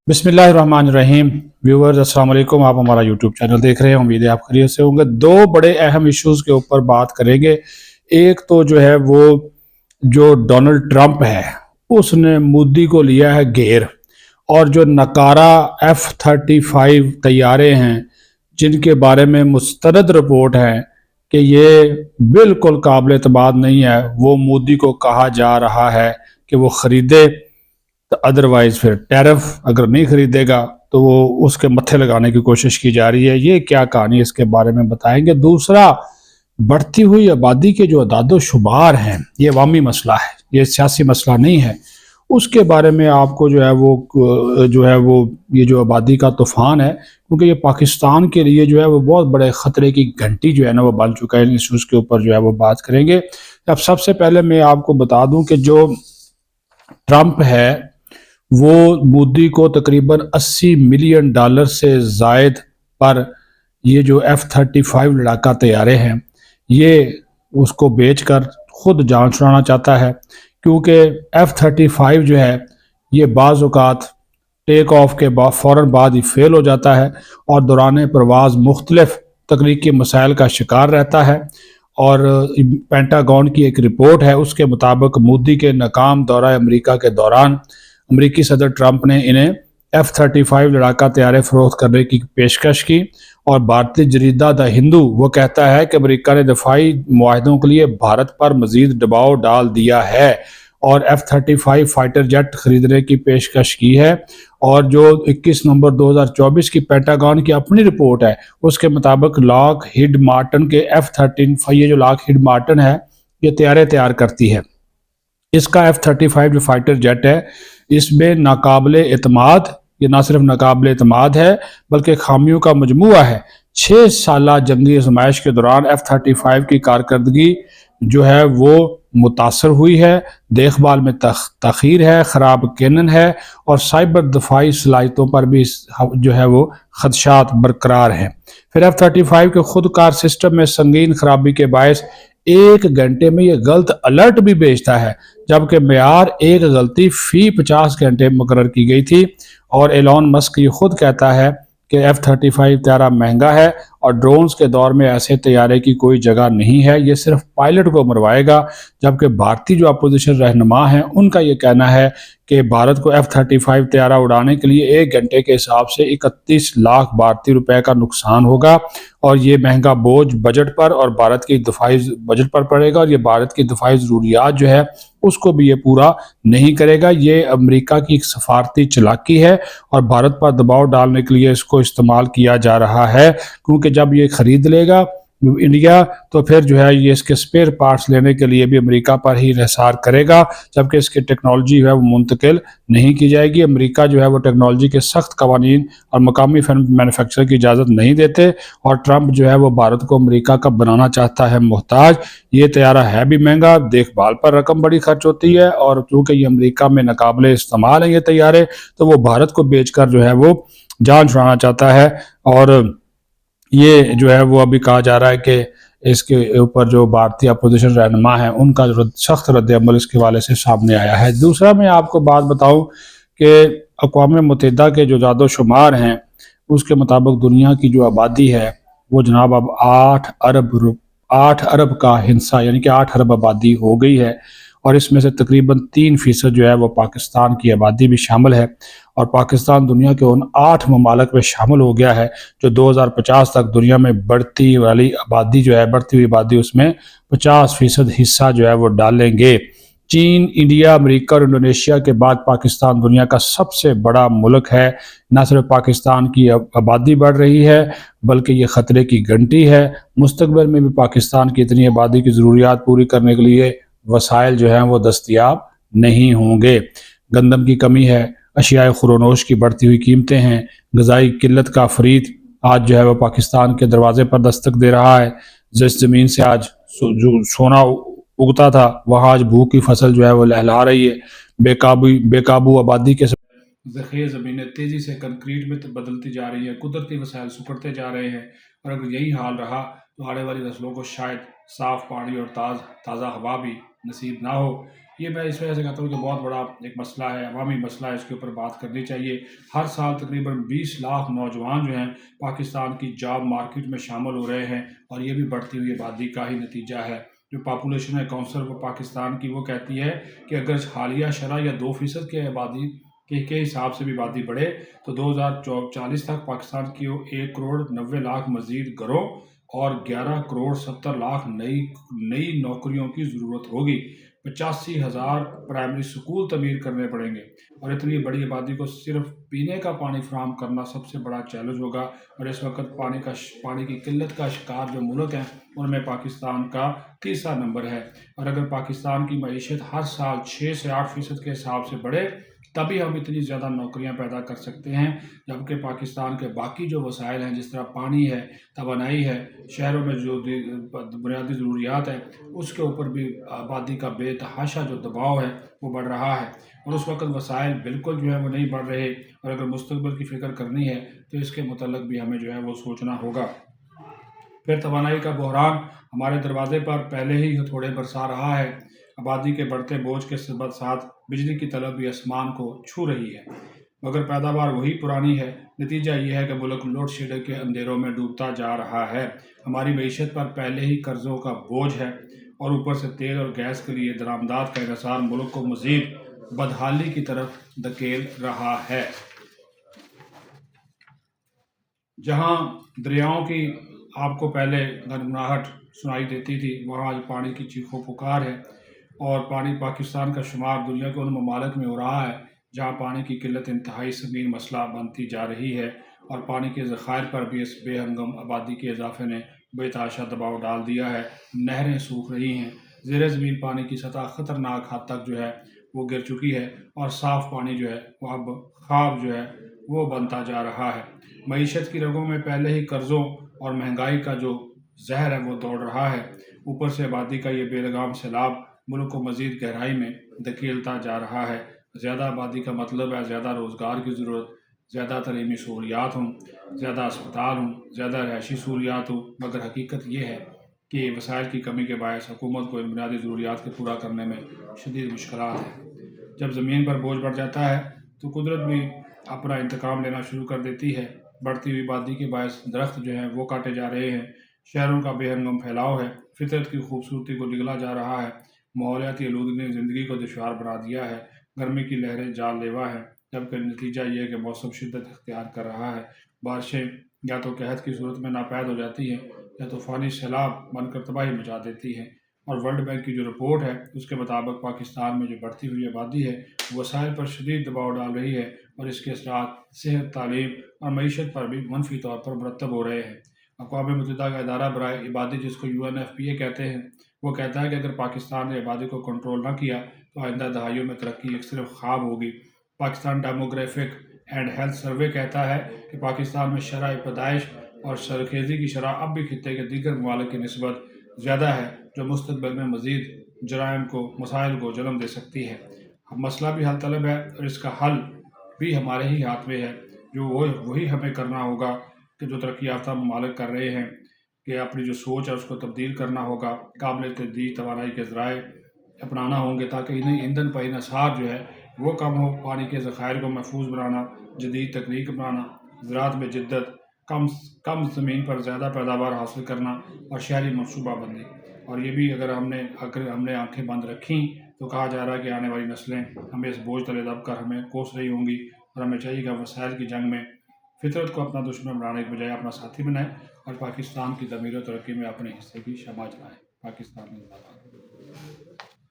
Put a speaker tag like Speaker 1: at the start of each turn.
Speaker 1: बिस्मिल्लाहिर्रहमानिर्रहीम। व्यूअर्स अस्सलाम वालेकुम। आप हमारा यूट्यूब चैनल देख रहे हैं, उम्मीद है आप खैरियत से होंगे। दो बड़े अहम इश्यूज़ के ऊपर बात करेंगे। एक तो जो है वो जो डोनाल्ड ट्रंप है उसने मोदी को लिया है घेर, और जो नकारा F-35 तैयारे हैं जिनके बारे में मुस्तरद रिपोर्ट है कि ये बिल्कुल काबिल एतमाद नहीं है, वो मोदी को कहा जा रहा है कि वो ख़रीदे, तो अदरवाइज फिर टैरिफ अगर नहीं खरीदेगा तो वो उसके मत्थे लगाने की कोशिश की जा रही है। ये क्या कहानी, इसके बारे में बताएंगे। दूसरा, बढ़ती हुई आबादी के जो अदाद शुमार हैं, ये अवामी मसला है, ये सियासी मसला नहीं है। उसके बारे में आपको जो है वो ये जो आबादी का तूफान है, क्योंकि ये पाकिस्तान के लिए जो है वो बहुत बड़े ख़तरे की घंटी जो है ना वो बन चुका है। इस इश्यूज़ के ऊपर जो है वो बात करेंगे। अब सबसे पहले मैं आपको बता दूं कि जो ट्रंप है वो मोदी को तकरीबन $80 मिलियन से जायद पर ये जो F-35 लड़ाका तैयारे हैं ये उसको बेचकर खुद जान छुड़ाना चाहता है, क्योंकि F-35 जो है ये बाज़ औक़ात टेक ऑफ के बाद फ़ौरन बाद ही फेल हो जाता है और दौरान परवाज़ मुख्तलिफ तकनीकी मसाइल का शिकार रहता है। और पेंटागन की एक रिपोर्ट है, उसके मुताबिक मोदी के नाकाम दौरा अमेरिका के दौरान अमेरिकी सदर ट्रंप ने इन्हें F-35 लड़ाका तैयारे फरोख्त करने की पेशकश की। और भारतीय जरीदा द हिंदू वो कहता है कि अमेरिका ने दफाई मुआहदों के लिए भारत पर मजीद दबाव डाल दिया है और F-35 फाइटर जेट खरीदने की पेशकश की है। और जो 21 नवंबर 2024 की पेंटागन की अपनी रिपोर्ट है उसके मुताबिक लॉकहीड मार्टिन के F-13, ये जो लॉकहीड मार्टिन है ये तैयार करती है। इसका F-35 जो फाइटर जेट है इसमें नाकाबिले एतमाद, ये ना सिर्फ नाकाबिले एतमाद है बल्कि खामियों का मजमुआ है। 6 साला जंगी आजमाइश के दौरान F-35 की कारकर्दगी जो है वो मुतासर हुई है, देखभाल में तखीर है, ख़राब कैनन है और साइबर दफाई सलाहियतों पर भी जो है वो खदशात बरकरार हैं। फिर F-35 के खुदकार सिस्टम में संगीन खराबी के बायस 1 घंटे में ये गलत अलर्ट भी भेजता है, जबकि मेयार एक गलती फी 50 घंटे मुकर्रर की गई थी। और एलॉन मस्क ये खुद कहता है कि F-35 तैयारा महंगा है और ड्रोन्स के दौर में ऐसे तैयारे की कोई जगह नहीं है, ये सिर्फ पायलट को मरवाएगा। जबकि भारतीय जो अपोजिशन रहनुमा हैं उनका ये कहना है कि भारत को F-35 तैयारा उड़ाने के लिए 1 घंटे के हिसाब से 31 लाख भारतीय रुपए का नुकसान होगा और ये महंगा बोझ बजट पर और भारत की दफाई बजट पर पड़ेगा और ये भारत की दफाई ज़रूरियात जो है उसको भी ये पूरा नहीं करेगा। ये अमेरिका की एक सफारती चालाकी है और भारत पर दबाव डालने के लिए इसको इस्तेमाल किया जा रहा है, क्योंकि जब ये खरीद लेगा इंडिया तो फिर जो है ये इसके स्पेयर पार्ट्स लेने के लिए भी अमेरिका पर ही इंहिसार करेगा, जबकि इसकी टेक्नोलॉजी है वो मुंतकिल नहीं की जाएगी। अमेरिका जो है वो टेक्नोलॉजी के सख्त कवानीन और मकामी मैन्युफैक्चर की इजाज़त नहीं देते और ट्रंप जो है वो भारत को अमेरिका का बनाना चाहता है मोहताज। ये तैयारा है भी महंगा, देखभाल पर रकम बड़ी खर्च होती है और चूँकि ये अमेरिका में नाकाबिले इस्तेमाल हैं ये तैयारे, तो वो भारत को बेचकर जो है वो जान छुड़ाना चाहता है। और ये जो है वो अभी कहा जा रहा है कि इसके ऊपर जो भारतीय अपोजिशन रहनुमा है उनका जो सख्त रद्द अमल इसके हवाले से सामने आया है। दूसरा मैं आपको बात बताऊं कि अक़वाम मुत्तहिदा के जो अदाद शुमार हैं उसके मुताबिक दुनिया की जो आबादी है वो जनाब अब 8 अरब का हिस्सा यानी कि 8 अरब आबादी हो गई है और इसमें से तकरीबन 3% जो है वो पाकिस्तान की आबादी भी शामिल है और पाकिस्तान दुनिया के उन 8 ममालिक में शामिल हो गया है जो 2050 तक दुनिया में बढ़ती हुई आबादी उसमें 50% हिस्सा जो है वो डालेंगे। चीन, इंडिया, अमेरिका और इंडोनेशिया के बाद पाकिस्तान दुनिया का सबसे बड़ा मुल्क है। न सिर्फ पाकिस्तान की आबादी बढ़ रही है बल्कि ये ख़तरे की घंटी है। मुस्तकबिल में भी पाकिस्तान की इतनी आबादी की ज़रूरियात पूरी करने के लिए वसाइल जो हैं वो दस्तयाब नहीं होंगे। गंदम की कमी है, अशियाए खुरोनोश की बढ़ती हुई कीमतें हैं, ग़िज़ाई किल्लत का फरीद आज जो है वह पाकिस्तान के दरवाजे पर दस्तक दे रहा है। जिस ज़मीन से आज जो सोना उगता था वहाँ आज भूख की फसल जो है वो लहला रही है। बेकाबू आबादी के ज़ख़ीर ज़मीनें तेज़ी से कंक्रीट में बदलती जा रही हैं, कुदरती वसाइल सुखड़ते जा रहे हैं और अगर यही हाल रहा तो आने वाली नस्लों को शायद साफ़ पानी और ताज़ा हवा भी नसीब ना हो। یہ میں اس وجہ سے کہتا ہوں کہ بہت بڑا ایک مسئلہ ہے، عوامی مسئلہ ہے، اس کے اوپر بات کرنی چاہیے۔ ہر سال تقریباً 20 لاکھ نوجوان جو ہیں پاکستان کی جاب مارکیٹ میں شامل ہو رہے ہیں، اور یہ بھی بڑھتی ہوئی آبادی کا ہی نتیجہ ہے۔ جو پاپولیشن ہے کونسل وہ پاکستان کی وہ کہتی ہے کہ اگر حالیہ شرح یا 2% کی آبادی کے حساب سے بھی آبادی بڑھے تو 2040 تک پاکستان کی 1 کروڑ 90 لاکھ مزید گھروں اور 11 کروڑ 70 لاکھ نئی نوکریوں کی ضرورت ہوگی۔ 85,000 پرائمری سکول تعمیر کرنے پڑیں گے، اور اتنی بڑی آبادی کو صرف پینے کا پانی فراہم کرنا سب سے بڑا چیلنج ہوگا۔ اور اس وقت پانی کی قلت کا شکار جو ملک ہیں ان میں پاکستان کا تیسرا نمبر ہے، اور اگر پاکستان کی معیشت ہر سال 6 سے 8% کے حساب سے بڑھے تبھی ہم اتنی زیادہ نوکریاں پیدا کر سکتے ہیں، جبکہ پاکستان کے باقی جو وسائل ہیں جس طرح پانی ہے، توانائی ہے، شہروں میں جو بنیادی ضروریات ہیں اس کے اوپر بھی آبادی کا بے تحاشا جو دباؤ ہے وہ بڑھ رہا ہے، اور اس وقت وسائل بالکل جو ہے وہ نہیں بڑھ رہے، اور اگر مستقبل کی فکر کرنی ہے تو اس کے متعلق بھی ہمیں جو ہے وہ سوچنا ہوگا۔ پھر توانائی کا بحران ہمارے دروازے پر پہلے ہی تھوڑے برسا رہا ہے۔ آبادی کے بڑھتے بوجھ کے ساتھ بجلی کی طلب بھی آسمان کو چھو رہی ہے، مگر پیداوار وہی پرانی ہے۔ نتیجہ یہ ہے کہ ملک لوڈ شیڈنگ کے اندھیروں میں ڈوبتا جا رہا ہے۔ ہماری معیشت پر پہلے ہی قرضوں کا بوجھ ہے، اور اوپر سے تیل اور گیس کے لیے درآمدات کا انحصار ملک کو مزید بدحالی کی طرف دھکیل رہا ہے۔ جہاں دریاؤں کی آپ کو پہلے گنگناہٹ سنائی دیتی تھی، وہاں آج پانی کی چیخ و پکار ہے، اور پاکستان کا شمار دنیا کے ان ممالک میں ہو رہا ہے جہاں پانی کی قلت انتہائی سنگین مسئلہ بنتی جا رہی ہے، اور پانی کے ذخائر پر بھی اس بے ہنگم آبادی کے اضافے نے بے تحاشا دباؤ ڈال دیا ہے۔ نہریں سوکھ رہی ہیں، زیر زمین پانی کی سطح خطرناک حد تک جو ہے وہ گر چکی ہے، اور صاف پانی جو ہے وہ اب خواب جو ہے وہ بنتا جا رہا ہے۔ معیشت کی رگوں میں پہلے ہی قرضوں اور مہنگائی کا جو زہر ہے وہ دوڑ رہا ہے، اوپر سے آبادی کا یہ بے لگام سیلاب ملک کو مزید گہرائی میں دھکیلتا جا رہا ہے۔ زیادہ آبادی کا مطلب ہے زیادہ روزگار کی ضرورت، زیادہ تعلیمی سہولیات ہوں، زیادہ اسپتال ہوں، زیادہ رہائشی سہولیات ہوں، مگر حقیقت یہ ہے کہ وسائل کی کمی کے باعث حکومت کو ان بنیادی ضروریات کو پورا کرنے میں شدید مشکلات ہیں۔ جب زمین پر بوجھ بڑھ جاتا ہے تو قدرت بھی اپنا انتقام لینا شروع کر دیتی ہے۔ بڑھتی ہوئی آبادی کے باعث درخت جو ہیں وہ کاٹے جا رہے ہیں، شہروں کا بے ہنگم پھیلاؤ ہے، فطرت کی خوبصورتی کو نگلا جا رہا ہے، ماحولیاتی آلودگی نے زندگی کو دشوار بنا دیا ہے، گرمی کی لہریں جان لیوا ہیں، جبکہ نتیجہ یہ ہے کہ موسم شدت اختیار کر رہا ہے، بارشیں یا تو قحط کی صورت میں ناپید ہو جاتی ہیں یا طوفانی سیلاب بن کر تباہی مچا دیتی ہیں۔ اور ورلڈ بینک کی جو رپورٹ ہے اس کے مطابق پاکستان میں جو بڑھتی ہوئی آبادی ہے وسائل پر شدید دباؤ ڈال رہی ہے، اور اس کے اثرات صحت، تعلیم اور معیشت پر بھی منفی طور پر مرتب ہو رہے ہیں۔ اقوام متحدہ کا ادارہ برائے آبادی جس کو UNFPA کہتے ہیں، وہ کہتا ہے کہ اگر پاکستان نے آبادی کو کنٹرول نہ کیا تو آئندہ دہائیوں میں ترقی ایک صرف خواب ہوگی۔ Pakistan demographic and health survey کہتا ہے کہ پاکستان میں شرح پیدائش اور سرخیزی کی شرح اب بھی خطے کے دیگر ممالک کی نسبت زیادہ ہے، جو مستقبل میں مزید جرائم کو مسائل کو جنم دے سکتی ہے۔ مسئلہ بھی حل طلب ہے، اور اس کا حل بھی ہمارے ہی ہاتھ میں ہے، جو وہی ہمیں کرنا ہوگا کہ جو ترقی یافتہ ممالک کر رہے ہیں، کہ اپنی جو سوچ ہے اس کو تبدیل کرنا ہوگا، قابل تجدید توانائی کے ذرائع اپنانا ہوں گے تاکہ انہیں ایندھن پر انحصار جو ہے وہ کم ہو، پانی کے ذخائر کو محفوظ بنانا، جدید تکنیک اپنانا، زراعت میں جدت، کم زمین پر زیادہ پیداوار حاصل کرنا، اور شہری منصوبہ بندی۔ اور یہ بھی اگر ہم نے آنکھیں بند رکھیں تو کہا جا رہا ہے کہ آنے والی نسلیں ہمیں اس بوجھ تلے دب کر ہمیں کوس رہی ہوں گی، اور ہمیں چاہیے کہ وسائل کی جنگ میں فطرت کو اپنا دشمن بنانے کے بجائے اپنا ساتھی بنائیں، اور پاکستان کی تعمیر و ترقی میں اپنے حصے کی شمع جلائیں۔ پاکستان زندہ باد۔